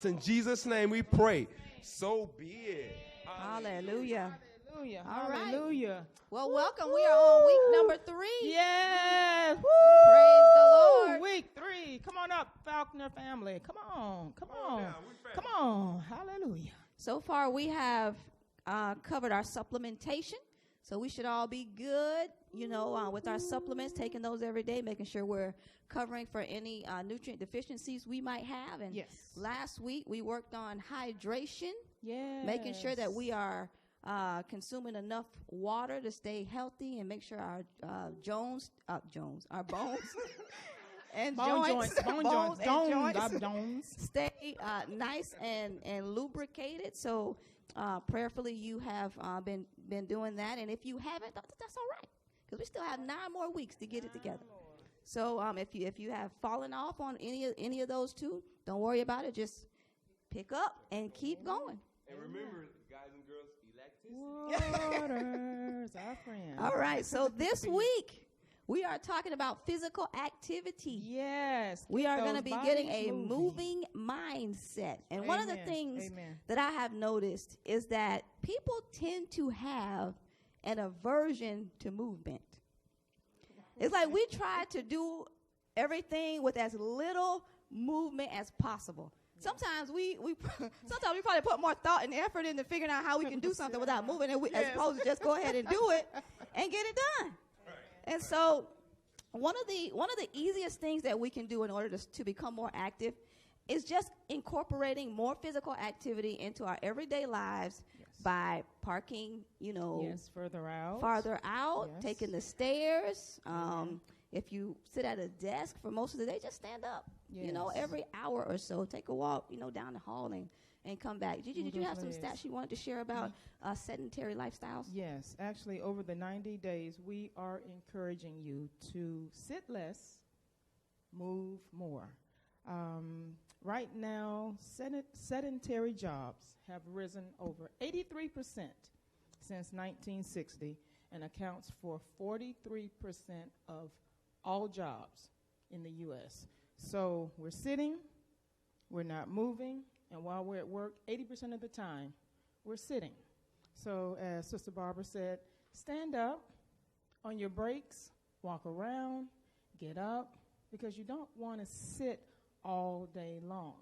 In Jesus' name we pray. So be it. Hallelujah. Hallelujah. All right. Hallelujah. Well, welcome. We are on week number 3. Yes. Praise the Lord. Week 3. Come on up, Falconer family. Come on. Come on. now, Come on. Hallelujah. So far, we have covered our supplementation. So we should all be good, with our supplements, taking those every day, making sure we're covering for any nutrient deficiencies we might have. And Yes. last week, we worked on hydration, Yes. making sure that we are consuming enough water to stay healthy and make sure our our bones and joints stay nice and lubricated. So prayerfully you have been doing that, and if you haven't, that's all right, because we still have 9 more weeks to get it together. So if you have fallen off on any of those two, don't worry about it. Just pick up and keep going. And remember, guys and girls, electricity. Water's our friend. All right. So this week we are talking about physical activity. Yes. We are going to be getting a moving. moving mindset. And one of the Amen. things Amen. that I have noticed is that people tend to have an aversion to movement. It's like we try to do everything with as little movement as possible. Sometimes we probably put more thought and effort into figuring out how we can do something without moving, as opposed to just go ahead and do it and get it done. And so one of the easiest things that we can do in order to become more active is just incorporating more physical activity into our everyday lives by parking, Further out. farther out, Yes. taking the stairs. If you sit at a desk for most of the day, just stand up. Yes. Every hour or so, take a walk, down the hall and come back. Did you have some stats you wanted to share about sedentary lifestyles? Yes. Actually, over the 90 days, we are encouraging you to sit less, move more. Right now, sedentary jobs have risen over 83% since 1960 and accounts for 43% of all jobs in the U.S. So we're sitting, we're not moving, and while we're at work, 80% of the time, we're sitting. So as Sister Barbara said, stand up on your breaks, walk around, get up, because you don't want to sit all day long.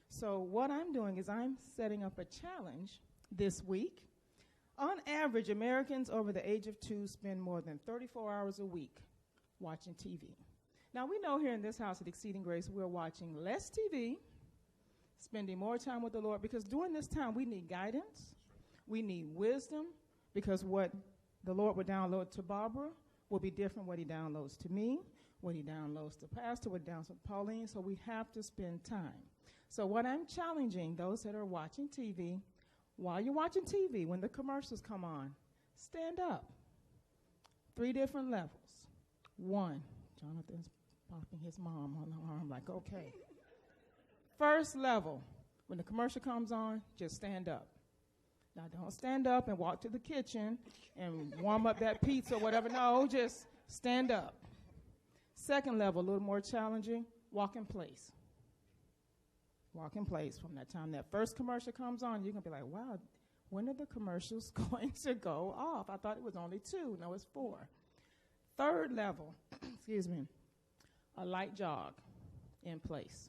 So what I'm doing is I'm setting up a challenge this week. On average, Americans over the age of 2 spend more than 34 hours a week watching TV. Now, we know here in this house at Exceeding Grace, we're watching less TV, spending more time with the Lord, because during this time, we need guidance, we need wisdom, because what the Lord would download to Barbara will be different what he downloads to me, what he downloads to Pastor, what he downloads to Pauline, so we have to spend time. So what I'm challenging those that are watching TV, while you're watching TV, when the commercials come on, stand up. 3 different levels. 1, Jonathan's popping his mom on the arm like, okay. First level, when the commercial comes on, just stand up. Now, don't stand up and walk to the kitchen and warm up that pizza or whatever. No, just stand up. Second level, a little more challenging, walk in place. Walk in place. From that time that first commercial comes on, you're going to be like, wow, when are the commercials going to go off? I thought it was only 2. No, it's 4. Third level, excuse me, a light jog in place.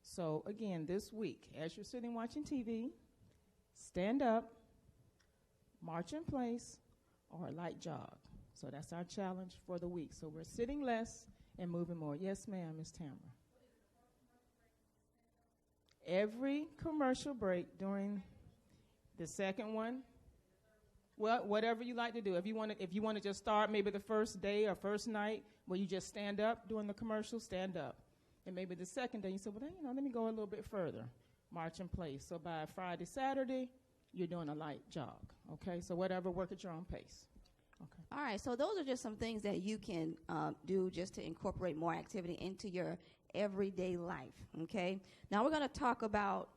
So, again, this week, as you're sitting watching TV, stand up, march in place, or a light jog. So that's our challenge for the week. So we're sitting less and moving more. Yes, ma'am, Ms. Tamara. Every commercial break during the second one, well, whatever you like to do. If you want to just start maybe the first day or first night where you just stand up during the commercial, stand up. And maybe the second day you say, well, let me go a little bit further. March in place. So by Friday, Saturday, you're doing a light jog. Okay? So whatever, work at your own pace. Okay. All right, so those are just some things that you can do just to incorporate more activity into your everyday life, okay? Now we're going to talk about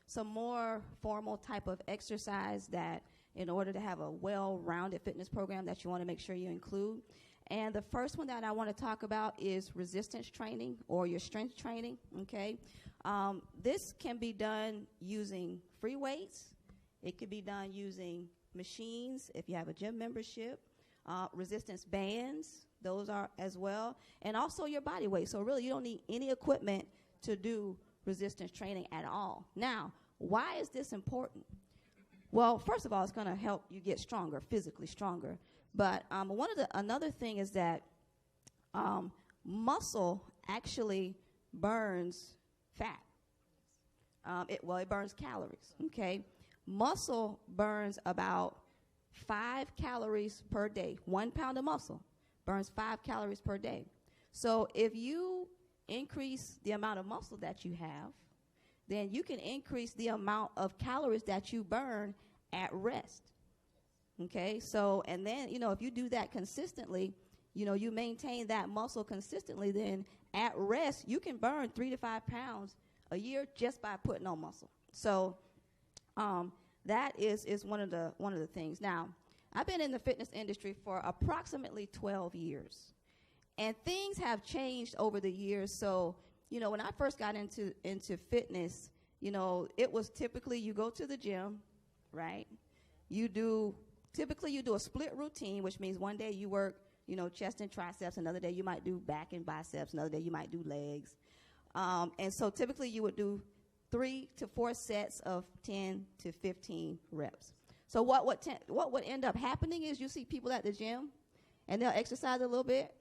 some more formal type of exercise that in order to have a well-rounded fitness program that you want to make sure you include. And the first one that I want to talk about is resistance training or your strength training, okay? This can be done using free weights. It can be done using machines if you have a gym membership, resistance bands, those are as well, and also your body weight. So really, you don't need any equipment to do resistance training at all. Now, why is this important? Well, first of all, it's going to help you get stronger, physically stronger. But another thing is that muscle actually burns fat. It burns calories, okay? Muscle burns about 5 calories per day. 1 pound of muscle burns 5 calories per day. So if you increase the amount of muscle that you have, then you can increase the amount of calories that you burn at rest. Okay, so, and then, if you do that consistently, you maintain that muscle consistently, then at rest, you can burn 3 to 5 pounds a year just by putting on muscle. So that is one of the things. Now, I've been in the fitness industry for approximately 12 years, and things have changed over the years. So, when I first got into fitness, it was typically you go to the gym, right? Typically you do a split routine, which means one day you work, chest and triceps. Another day you might do back and biceps. Another day you might do legs. And so typically you would do 3 to 4 sets of 10 to 15 reps. So what would end up happening is you see people at the gym, and they'll exercise a little bit,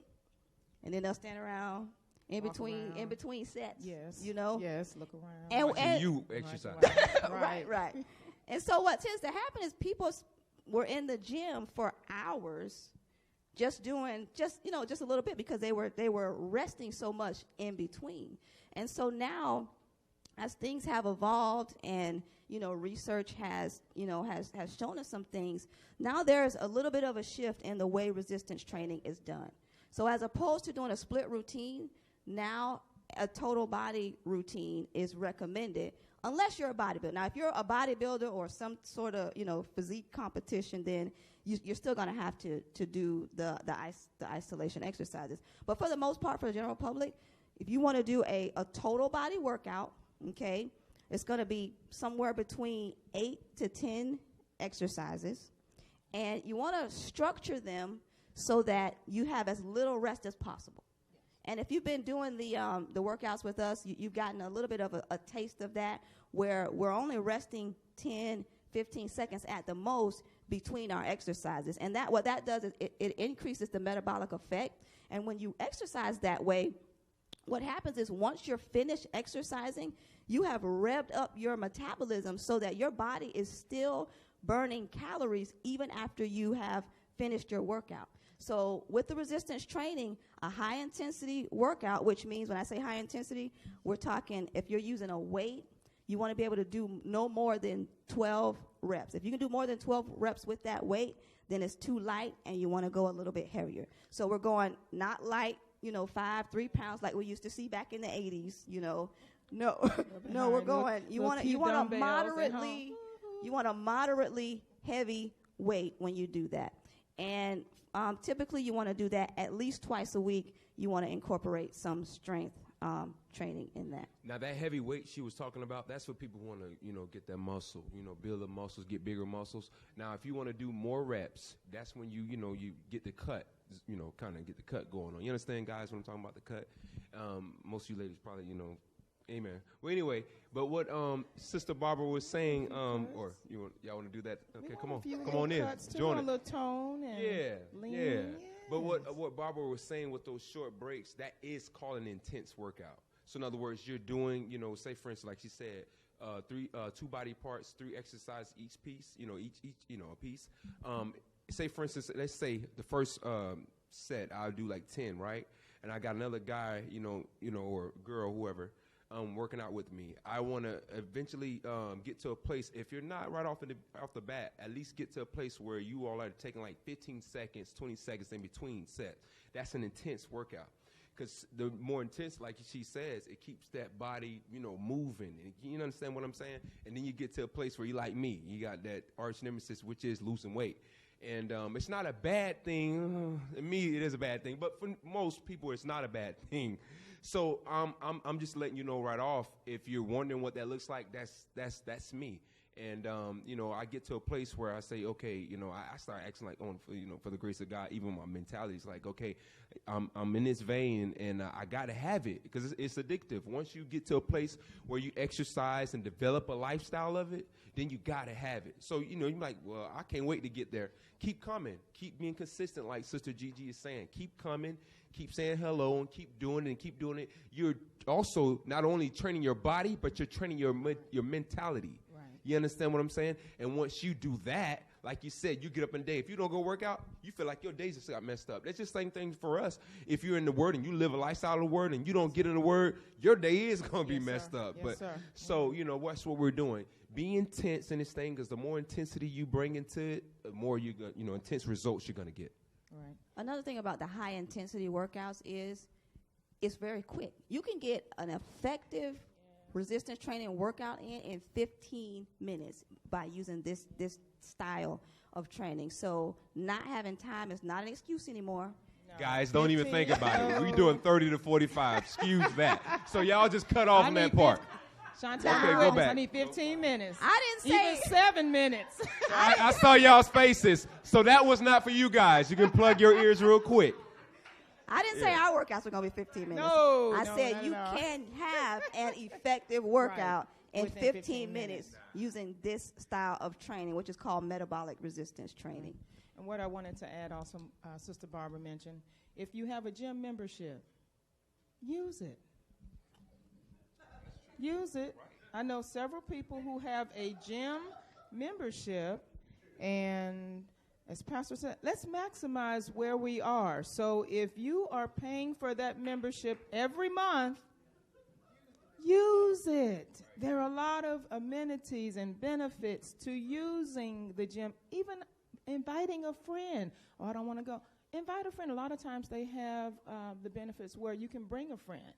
and then they'll stand around in between sets. Yes. Yes, look around. And you exercise. Right. And so what tends to happen is people were in the gym for hours just doing just a little bit because they were resting so much in between. And so now, as things have evolved and research has shown us some things, now there's a little bit of a shift in the way resistance training is done. So as opposed to doing a split routine, now a total body routine is recommended, unless you're a bodybuilder. Now, if you're a bodybuilder or some sort of physique competition, then you're still going to have to do the isolation exercises. But for the most part, for the general public, if you want to do a total body workout, okay, it's going to be somewhere between 8 to 10 exercises, and you want to structure them so that you have as little rest as possible. And if you've been doing the workouts with us, you've gotten a little bit of a taste of that, where we're only resting 10, 15 seconds at the most between our exercises. And what that does is it increases the metabolic effect. And when you exercise that way, what happens is once you're finished exercising, you have revved up your metabolism so that your body is still burning calories even after you have finished your workout. So with the resistance training, a high-intensity workout, which means when I say high intensity, we're talking if you're using a weight, you want to be able to do no more than 12 reps. If you can do more than 12 reps with that weight, then it's too light, and you want to go a little bit heavier. So we're going not light, 3 pounds like we used to see back in the 80s, No, we're going. You want a moderately heavy weight when you do that. And typically you want to do that at least twice a week. You want to incorporate some strength training in that. Now, that heavy weight she was talking about, that's what people want to, get that muscle, build the muscles, get bigger muscles. Now, if you want to do more reps, that's when you get the cut, kind of get the cut going on. You understand, guys, when I'm talking about the cut? Most of you ladies probably, amen. Well, anyway, but what Sister Barbara was saying, or y'all want to do that? Okay, come on in, join a it. little tone and lean. Yeah. But what Barbara was saying with those short breaks, that is called an intense workout. So in other words, you're doing, say for instance, like she said, 2 body parts, 3 exercises each piece, each a piece. Say for instance, let's say the first set I'll do like 10, right? And I got another guy, or girl, whoever, working out with me. I want to eventually get to a place, if you're not right off the bat, at least get to a place where you all are taking like 15 seconds, 20 seconds in between sets. That's an intense workout. Because the more intense, like she says, it keeps that body, moving. And you understand what I'm saying? And then you get to a place where you like me. You got that arch nemesis, which is losing weight. And it's not a bad thing. To me, it is a bad thing. But for most people, it's not a bad thing. So I'm just letting you know right off. If you're wondering what that looks like, that's me. And I get to a place where I say, okay, I start acting like, for the grace of God, even my mentality is like, okay, I'm in this vein, and I got to have it because it's addictive. Once you get to a place where you exercise and develop a lifestyle of it, then you got to have it. So, you're like, well, I can't wait to get there. Keep coming. Keep being consistent, like Sister Gigi is saying. Keep coming. Keep saying hello and keep doing it and keep doing it. You're also not only training your body, but you're training your mentality. Right. You understand what I'm saying? And once you do that, like you said, you get up in the day. If you don't go work out, you feel like your days just got messed up. That's just the same thing for us. If you're in the Word and you live a lifestyle of the Word and you don't get in the Word, your day is going to be messed up. Yes, sir. So, that's what we're doing. Be intense in this thing because the more intensity you bring into it, the more intense results you're going to get. Right. Another thing about the high intensity workouts is it's very quick. You can get an effective resistance training workout in 15 minutes by using this style of training. So not having time is not an excuse anymore. No. Guys, don't even think about it. We're doing 30 to 45. Excuse that. So y'all just cut off on that part. Chantel, go back. I need 15 minutes. I didn't say even 7 minutes. I saw y'all's faces, so that was not for you guys. You can plug your ears real quick. I didn't say our workouts were going to be 15 minutes. No, I said you can have an effective workout in 15 minutes using this style of training, which is called metabolic resistance training. And what I wanted to add also, Sister Barbara mentioned, if you have a gym membership, use it. Use it. I know several people who have a gym membership, and as Pastor said, let's maximize where we are. So if you are paying for that membership every month, use it. There are a lot of amenities and benefits to using the gym, even inviting a friend. Oh, I don't want to go. Invite a friend. A lot of times they have the benefits where you can bring a friend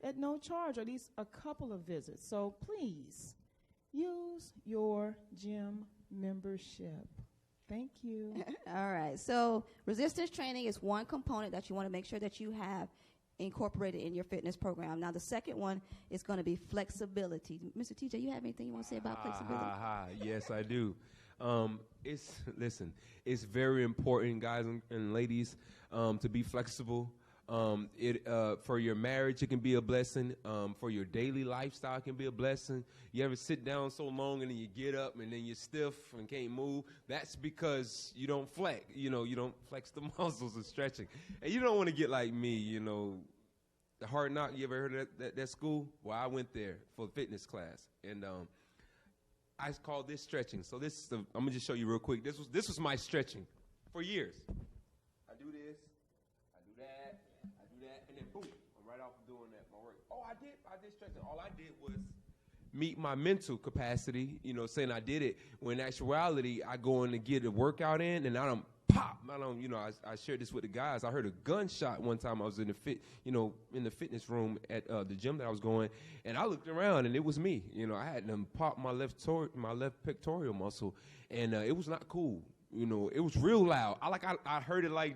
at no charge, or at least a couple of visits. So please, use your gym membership. Thank you. All right. So resistance training is one component that you want to make sure that you have incorporated in your fitness program. Now, the second one is going to be flexibility. Mr. TJ, you have anything you want to say about flexibility? Yes, I do. It's very important, guys and ladies, to be flexible. For your marriage, it can be a blessing. For your daily lifestyle, it can be a blessing. You ever sit down so long and then you get up and then you're stiff and can't move? That's because you don't flex. You don't flex the muscles of stretching. And you don't want to get like me, the Hard Knock. You ever heard of that school? Well, I went there for fitness class, and I called this stretching. So I'm gonna just show you real quick. This was my stretching for years. I do this. And then boom, I'm right off doing that, my work. Oh, I did stretching. All I did was meet my mental capacity, saying I did it. When in actuality, I go in to get a workout in, and I don't pop. I shared this with the guys. I heard a gunshot one time. I was in the fitness room at the gym that I was going, and I looked around, and it was me. I had them pop my left pectoral muscle, and it was not cool. It was real loud. I heard it like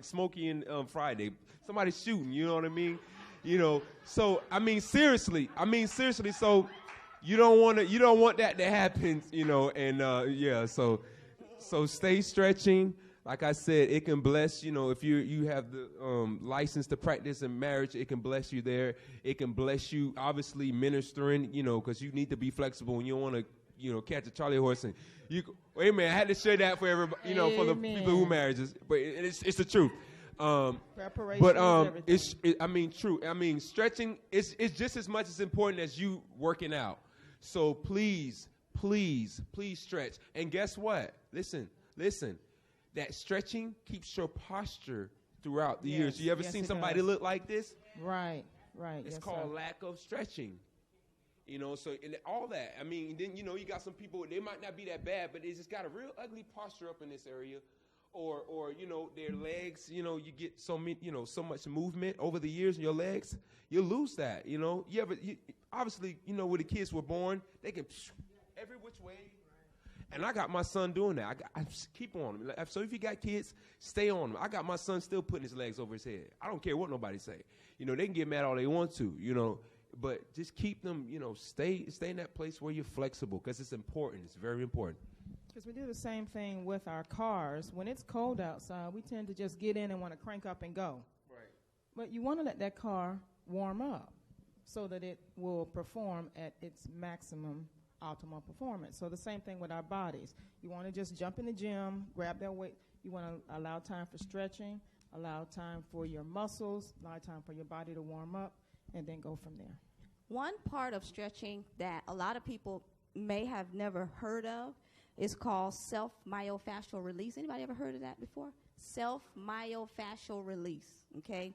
Smokey and Friday. Somebody shooting, you know what I mean? So seriously. So you don't want that to happen, So stay stretching. Like I said, it can bless, if you have the license to practice in marriage, it can bless you there. It can bless you, obviously, ministering, because you need to be flexible and you don't want to, catch a Charlie horse and wait a minute, I had to share that for everybody, for the people who marriages, but it's the truth. Preparation is everything. True. Stretching is just as much as important as you working out. So please stretch. And guess what? Listen. That stretching keeps your posture throughout the years. You ever seen somebody look like this? Right. It's called lack of stretching. So and all that. Then you got some people, they might not be that bad, but they just got a real ugly posture up in this area. Or their legs, you get so much movement over the years in your legs, you lose that. Obviously, where the kids were born, they can every which way. And I got my son doing that. I just keep on him. So if you got kids, stay on him. I got my son still putting his legs over his head. I don't care what nobody say. You know, they can get mad all they want to, you know, but just keep them, you know, stay in that place where you're flexible, because it's important. It's very important. Because we do the same thing with our cars. When it's cold outside, we tend to just get in and want to crank up and go. Right. But you want to let that car warm up so that it will perform at its maximum optimal performance. So the same thing with our bodies. You want to just jump in the gym, grab that weight. You want to allow time for stretching, allow time for your muscles, allow time for your body to warm up, and then go from there. One part of stretching that a lot of people may have never heard of is called self-myofascial release. Anybody ever heard of that before? Self-myofascial release, okay?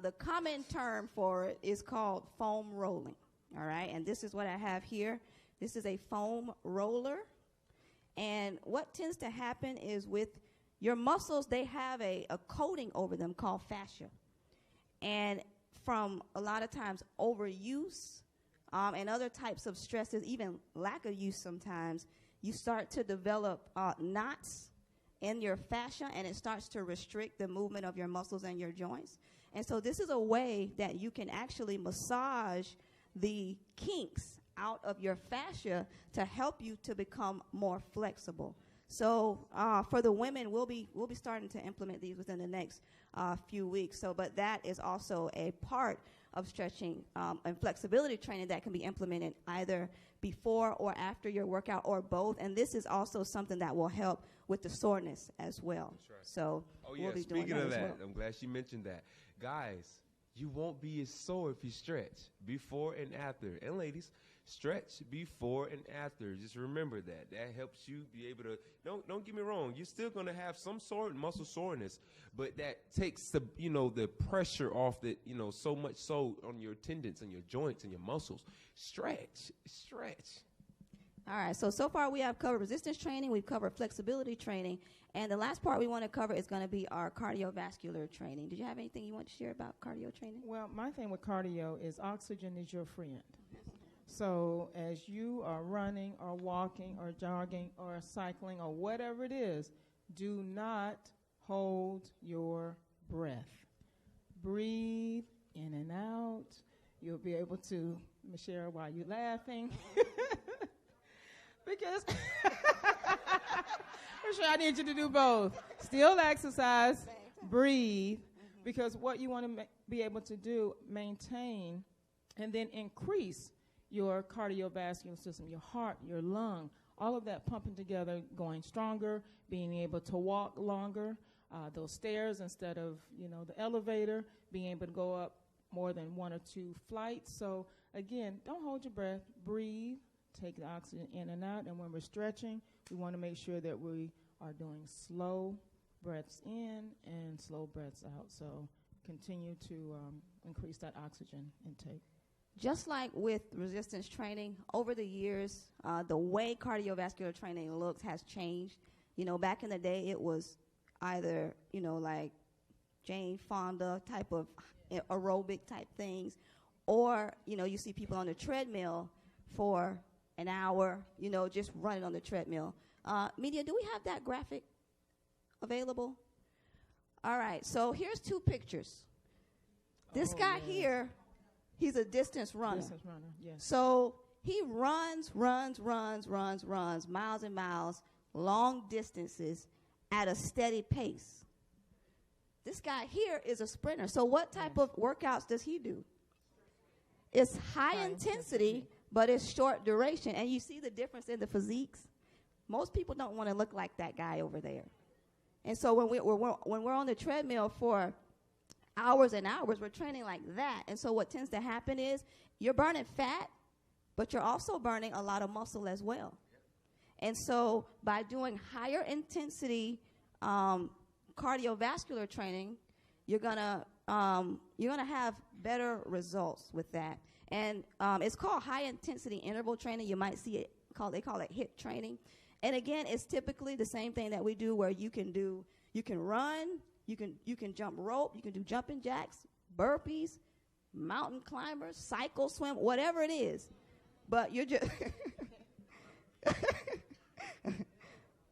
The common term for it is called foam rolling, all right? And this is what I have here. This is a foam roller. And what tends to happen is with your muscles, they have a coating over them called fascia. And from a lot of times overuse and other types of stresses, even lack of use sometimes, you start to develop knots in your fascia, and it starts to restrict the movement of your muscles and your joints. And so this is a way that you can actually massage the kinks out of your fascia to help you to become more flexible. So for the women, we'll be starting to implement these within the next few weeks. So, but that is also a part of stretching and flexibility training that can be implemented either before or after your workout, or both. And this is also something that will help with the soreness as well. That's right. So we'll be doing speaking that of that, as well. I'm glad she mentioned that. Guys, you won't be as sore if you stretch before and after. And ladies, stretch before and after. Just remember that. That helps you be able to, don't get me wrong, you're still going to have some muscle soreness, but that takes the, you know, the pressure off that, you know, so much so on your tendons and your joints and your muscles. Stretch. All right, so far we have covered resistance training, we've covered flexibility training, and the last part we want to cover is going to be our cardiovascular training. Did you have anything you want to share about cardio training? Well, my thing with cardio is oxygen is your friend. So as you are running or walking or jogging or cycling or whatever it is, do not hold your breath. Breathe in and out. You'll be able to, Michelle, while you're laughing, because Michelle, I need you to do both. Still exercise, breathe, because what you want to be able to do, maintain, and then increase your cardiovascular system, your heart, your lung, all of that pumping together, going stronger, being able to walk longer, those stairs instead of, you know, the elevator, being able to go up more than 1 or 2 flights. So again, don't hold your breath, breathe, take the oxygen in and out, and when we're stretching, we want to make sure that we are doing slow breaths in and slow breaths out. So continue to increase that oxygen intake. Just like with resistance training, over the years, the way cardiovascular training looks has changed. You know, back in the day, it was either, you know, like Jane Fonda type of aerobic type things, or, you know, you see people on the treadmill for an hour, you know, just running on the treadmill. Media, do we have that graphic available? All right, so here's 2 pictures. This guy here, he's a distance runner. Distance runner, yes. So he runs miles and miles, long distances at a steady pace. This guy here is a sprinter. So what type of workouts does he do? It's high intensity, but it's short duration. And you see the difference in the physiques? Most people don't want to look like that guy over there. And so when we're on the treadmill for hours and hours, we're training like that. And so what tends to happen is you're burning fat, but you're also burning a lot of muscle as well. And so by doing higher intensity cardiovascular training, you're gonna have better results with that. And it's called high intensity interval training. You might see it they call it HIIT training. And again, it's typically the same thing that we do, where you can run, you can jump rope, you can do jumping jacks, burpees, mountain climbers, cycle, swim, whatever it is. But you're just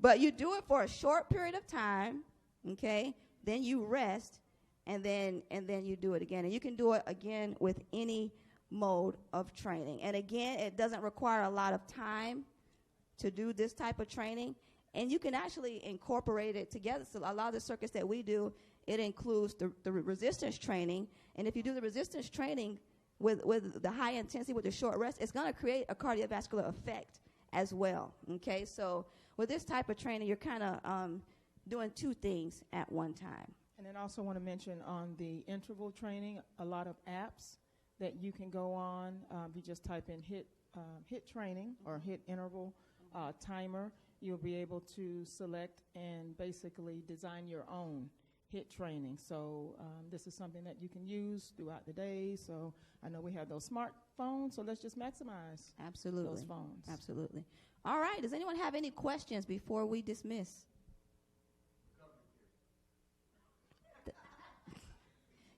But you do it for a short period of time, okay? Then you rest, and then you do it again. And you can do it again with any mode of training. And again, it doesn't require a lot of time to do this type of training. And you can actually incorporate it together. So a lot of the circuits that we do, it includes the resistance training. And if you do the resistance training with the high intensity, with the short rest, it's going to create a cardiovascular effect as well, okay? So with this type of training, you're kind of doing two things at one time. And then also want to mention on the interval training, a lot of apps that you can go on. You just type in HIT training or HIT interval timer. You'll be able to select and basically design your own HIT training. So this is something that you can use throughout the day. So I know we have those smartphones, so let's just maximize those phones. Absolutely. All right. Does anyone have any questions before we dismiss?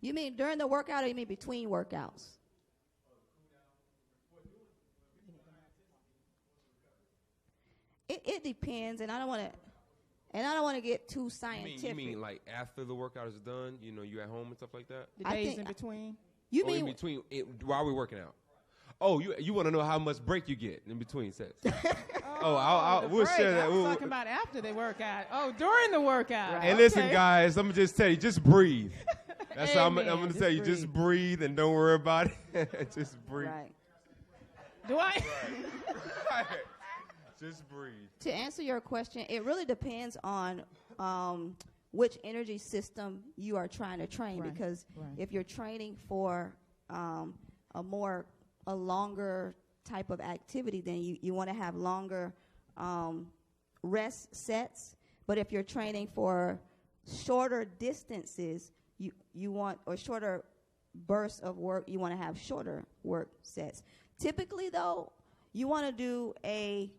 You mean during the workout, or you mean between workouts? It depends, and I don't want to get too scientific. You mean like after the workout is done? You know, you at home and stuff like that. The days in between. You mean in between while we're working out? Oh, you want to know how much break you get in between sets? We'll share that. I was talking about after they work out. Oh, during the workout. Right. And listen, guys, I'm gonna just tell you, just breathe. That's how I'm gonna tell you. Breathe. Just breathe and don't worry about it. Just breathe. Right. Do I? Right. Just breathe. To answer your question, it really depends on which energy system you are trying to train. Right. Because if you're training for a longer type of activity, then you want to have longer rest sets. But if you're training for shorter distances, you want, or shorter bursts of work, you want to have shorter work sets. Typically, though, you want to do a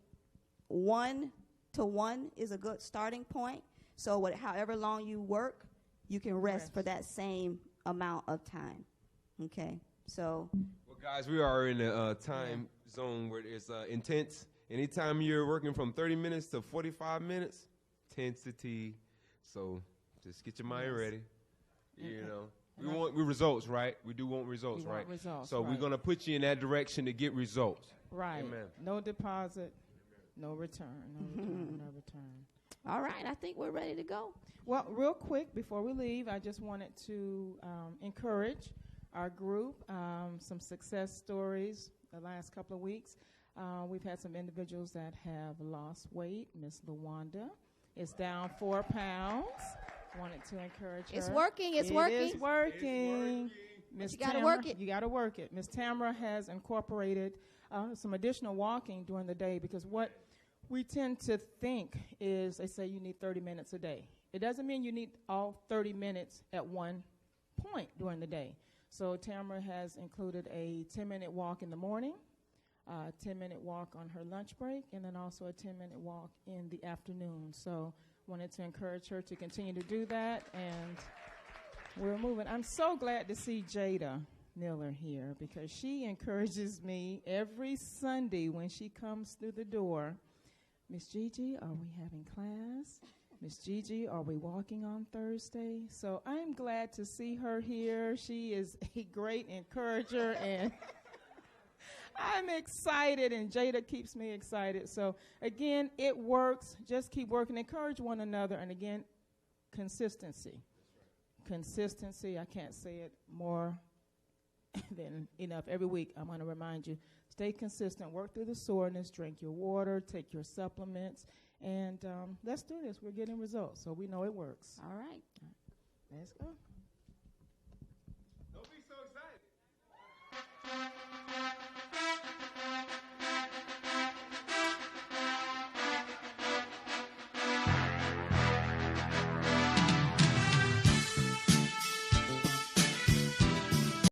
1-to-1 is a good starting point. So however long you work, you can rest for that same amount of time. Okay, so. Well, guys, we are in a time zone where it's intense. Anytime you're working from 30 minutes to 45 minutes, intensity. So just get your mind ready. You know, we want results, right? We do want results, right? So we're going to put you in that direction to get results. Right. Amen. No deposit, no return. No return. All right, I think we're ready to go. Well, real quick, before we leave, I just wanted to encourage our group, some success stories the last couple of weeks. We've had some individuals that have lost weight. Miss LaWanda is down 4 pounds. Wanted to encourage her. It's working. It is working. You got to work it. You got to work it. Miss Tamara has incorporated some additional walking during the day, because what we tend to think is they say you need 30 minutes a day. It doesn't mean you need all 30 minutes at one point during the day. So Tamara has included a 10-minute walk in the morning, a 10-minute walk on her lunch break, and then also a 10-minute walk in the afternoon. So wanted to encourage her to continue to do that, and we're moving. I'm so glad to see Jada Miller here, because she encourages me every Sunday when she comes through the door. Miss Gigi, are we having class? Miss Gigi, are we walking on Thursday? So I'm glad to see her here. She is a great encourager, and I'm excited, and Jada keeps me excited. So, again, it works. Just keep working. Encourage one another. And, again, consistency. Consistency. I can't say it more than enough. Every week I'm going to remind you, stay consistent. Work through the soreness. Drink your water. Take your supplements. And let's do this. We're getting results, so we know it works. All right. Let's go. Don't be so excited.